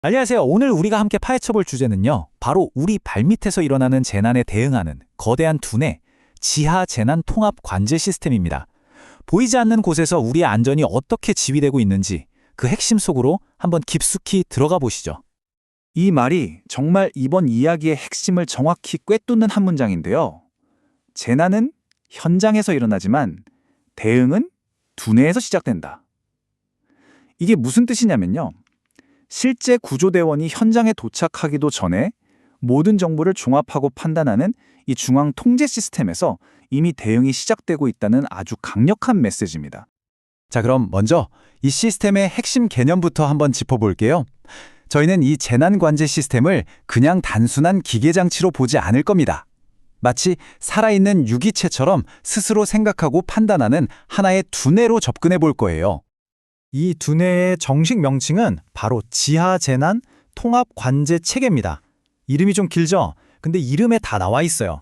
안녕하세요. 오늘 우리가 함께 파헤쳐볼 주제는요. 바로 우리 발밑에서 일어나는 재난에 대응하는 거대한 두뇌, 지하 재난 통합 관제 시스템입니다. 보이지 않는 곳에서 우리의 안전이 어떻게 지휘되고 있는지 그 핵심 속으로 한번 깊숙이 들어가 보시죠. 이 말이 정말 이번 이야기의 핵심을 정확히 꿰뚫는 한 문장인데요. 재난은 현장에서 일어나지만 대응은 두뇌에서 시작된다. 이게 무슨 뜻이냐면요. 실제 구조대원이 현장에 도착하기도 전에 모든 정보를 종합하고 판단하는 이 중앙 통제 시스템에서 이미 대응이 시작되고 있다는 아주 강력한 메시지입니다. 자, 그럼 먼저 이 시스템의 핵심 개념부터 한번 짚어볼게요. 저희는 이 재난 관제 시스템을 그냥 단순한 기계 장치로 보지 않을 겁니다. 마치 살아있는 유기체처럼 스스로 생각하고 판단하는 하나의 두뇌로 접근해 볼 거예요. 이 두뇌의 정식 명칭은 바로 지하 재난 통합 관제 체계입니다. 이름이 좀 길죠? 근데 이름에 다 나와 있어요.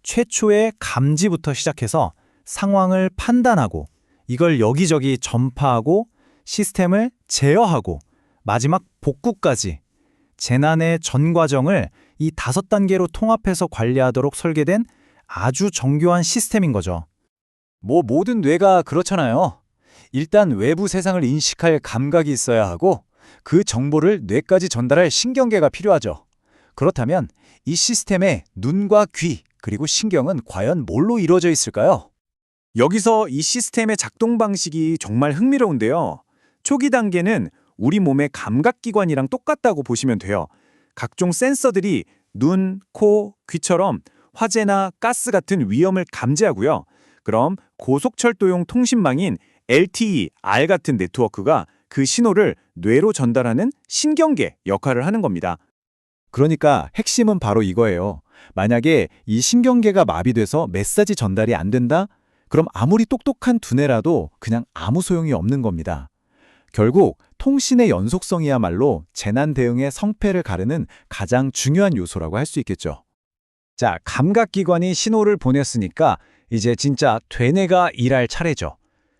최초의 감지부터 시작해서 상황을 판단하고 이걸 여기저기 전파하고 시스템을 제어하고 마지막 복구까지 재난의 전 과정을 이 5단계로 통합해서 관리하도록 설계된 아주 정교한 시스템인 거죠. 모든 뇌가 그렇잖아요. 일단 외부 세상을 인식할 감각이 있어야 하고 그 정보를 뇌까지 전달할 신경계가 필요하죠. 그렇다면 이 시스템의 눈과 귀 그리고 신경은 과연 뭘로 이루어져 있을까요? 여기서 이 시스템의 작동 방식이 정말 흥미로운데요. 초기 단계는 우리 몸의 감각기관이랑 똑같다고 보시면 돼요. 각종 센서들이 눈, 코, 귀처럼 화재나 가스 같은 위험을 감지하고요. 그럼 고속철도용 통신망인 LTE, R 같은 네트워크가 그 신호를 뇌로 전달하는 신경계 역할을 하는 겁니다. 그러니까 핵심은 바로 이거예요. 만약에 이 신경계가 마비돼서 메시지 전달이 안 된다? 그럼 아무리 똑똑한 두뇌라도 그냥 아무 소용이 없는 겁니다. 결국 통신의 연속성이야말로 재난 대응의 성패를 가르는 가장 중요한 요소라고 할 수 있겠죠. 자, 감각기관이 신호를 보냈으니까 이제 진짜 되뇌가 일할 차례죠.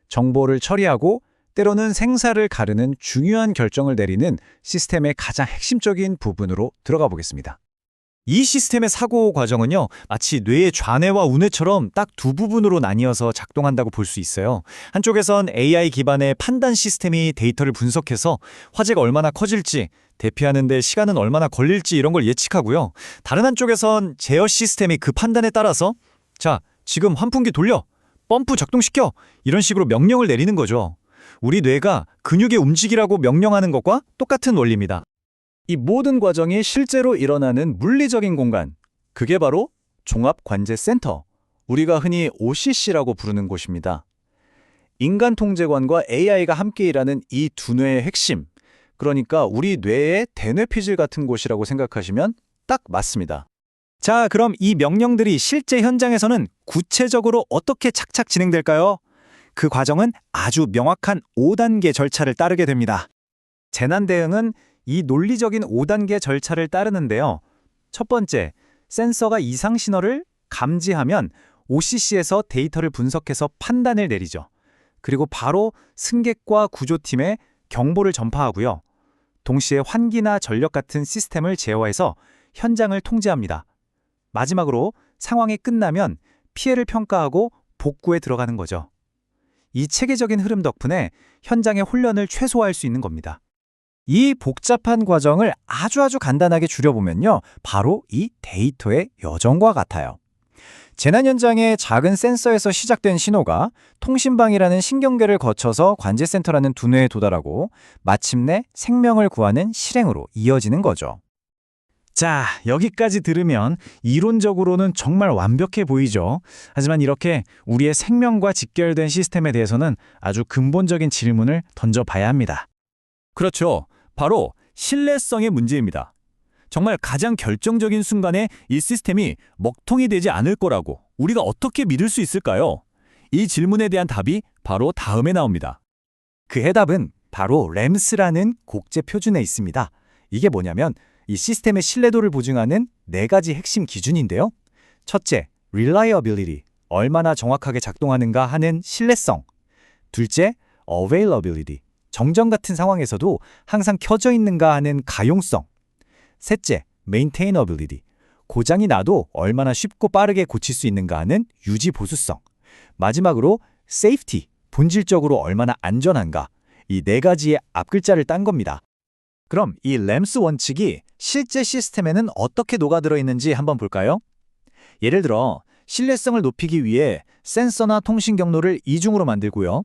정보를 처리하고 때로는 생사를 가르는 중요한 결정을 내리는 시스템의 가장 핵심적인 부분으로 들어가 보겠습니다. 이 시스템의 사고 과정은요, 마치 뇌의 좌뇌와 우뇌처럼 딱 두 부분으로 나뉘어서 작동한다고 볼 수 있어요. 한쪽에선 AI 기반의 판단 시스템이 데이터를 분석해서 화재가 얼마나 커질지, 대피하는 데 시간은 얼마나 걸릴지 이런 걸 예측하고요. 다른 한쪽에선 제어 시스템이 그 판단에 따라서 자, 지금 환풍기 돌려! 펌프 작동시켜! 이런 식으로 명령을 내리는 거죠. 우리 뇌가 근육의 움직이라고 명령하는 것과 똑같은 원리입니다. 이 모든 과정이 실제로 일어나는 물리적인 공간, 그게 바로 종합관제센터, 우리가 흔히 OCC라고 부르는 곳입니다. 인간통제관과 AI가 함께 일하는 이 두뇌의 핵심, 그러니까 우리 뇌의 대뇌피질 같은 곳이라고 생각하시면 딱 맞습니다. 자, 그럼 이 명령들이 실제 현장에서는 구체적으로 어떻게 착착 진행될까요? 그 과정은 아주 명확한 5단계 절차를 따르게 됩니다. 재난 대응은 이 논리적인 5단계 절차를 따르는데요. 첫 번째, 센서가 이상 신호를 감지하면 OCC에서 데이터를 분석해서 판단을 내리죠. 그리고 바로 승객과 구조팀에 경보를 전파하고요. 동시에 환기나 전력 같은 시스템을 제어해서 현장을 통제합니다. 마지막으로 상황이 끝나면 피해를 평가하고 복구에 들어가는 거죠. 이 체계적인 흐름 덕분에 현장의 혼란을 최소화할 수 있는 겁니다. 이 복잡한 과정을 아주 간단하게 줄여보면요. 바로 이 데이터의 여정과 같아요. 재난 현장의 작은 센서에서 시작된 신호가 통신방이라는 신경계를 거쳐서 관제센터라는 두뇌에 도달하고 마침내 생명을 구하는 실행으로 이어지는 거죠. 자, 여기까지 들으면 이론적으로는 정말 완벽해 보이죠. 하지만 이렇게 우리의 생명과 직결된 시스템에 대해서는 아주 근본적인 질문을 던져봐야 합니다. 그렇죠. 바로 신뢰성의 문제입니다. 정말 가장 결정적인 순간에 이 시스템이 먹통이 되지 않을 거라고 우리가 어떻게 믿을 수 있을까요? 이 질문에 대한 답이 바로 다음에 나옵니다. 그 해답은 바로 RAMS라는 국제 표준에 있습니다. 이게 뭐냐면 이 시스템의 신뢰도를 보증하는 4가지 핵심 기준인데요. 첫째, reliability, 얼마나 정확하게 작동하는가 하는 신뢰성. 둘째, availability, 정전 같은 상황에서도 항상 켜져 있는가 하는 가용성. 셋째, maintainability. 고장이 나도 얼마나 쉽고 빠르게 고칠 수 있는가 하는 유지 보수성. 마지막으로 safety. 본질적으로 얼마나 안전한가. 이 네 가지의 앞글자를 딴 겁니다. 그럼 이 램스 원칙이 실제 시스템에는 어떻게 녹아들어 있는지 한번 볼까요? 예를 들어 신뢰성을 높이기 위해 센서나 통신 경로를 이중으로 만들고요.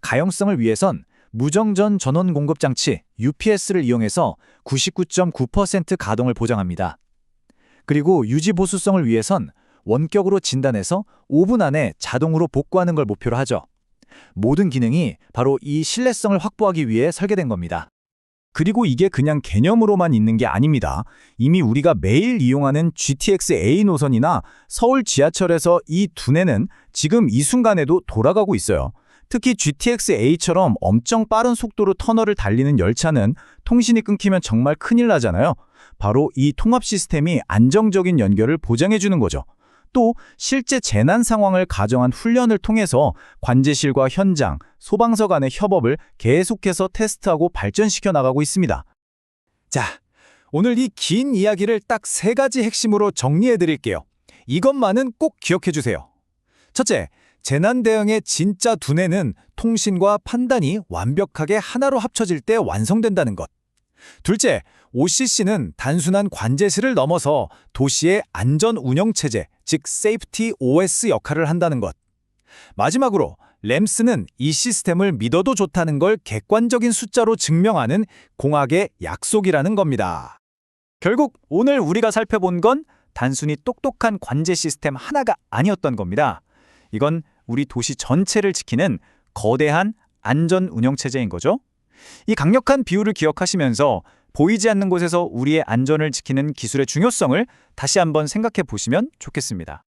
가용성을 위해선 무정전 전원 공급 장치 UPS를 이용해서 99.9% 가동을 보장합니다. 그리고 유지 보수성을 위해선 원격으로 진단해서 5분 안에 자동으로 복구하는 걸 목표로 하죠. 모든 기능이 바로 이 신뢰성을 확보하기 위해 설계된 겁니다. 그리고 이게 그냥 개념으로만 있는 게 아닙니다. 이미 우리가 매일 이용하는 GTX A 노선이나 서울 지하철에서 이 두뇌는 지금 이 순간에도 돌아가고 있어요. 특히 GTX A처럼 엄청 빠른 속도로 터널을 달리는 열차는 통신이 끊기면 정말 큰일 나잖아요. 바로 이 통합 시스템이 안정적인 연결을 보장해주는 거죠. 또 실제 재난 상황을 가정한 훈련을 통해서 관제실과 현장, 소방서 간의 협업을 계속해서 테스트하고 발전시켜 나가고 있습니다. 자, 오늘 이 긴 이야기를 딱 3가지 핵심으로 정리해 드릴게요. 이것만은 꼭 기억해 주세요. 첫째, 재난 대응의 진짜 두뇌는 통신과 판단이 완벽하게 하나로 합쳐질 때 완성된다는 것. 둘째, OCC는 단순한 관제실을 넘어서 도시의 안전 운영 체제, 즉 Safety OS 역할을 한다는 것. 마지막으로 램스는 이 시스템을 믿어도 좋다는 걸 객관적인 숫자로 증명하는 공학의 약속이라는 겁니다. 결국 오늘 우리가 살펴본 건 단순히 똑똑한 관제 시스템 하나가 아니었던 겁니다. 이건 우리 도시 전체를 지키는 거대한 안전 운영 체제인 거죠. 이 강력한 비율을 기억하시면서 보이지 않는 곳에서 우리의 안전을 지키는 기술의 중요성을 다시 한번 생각해 보시면 좋겠습니다.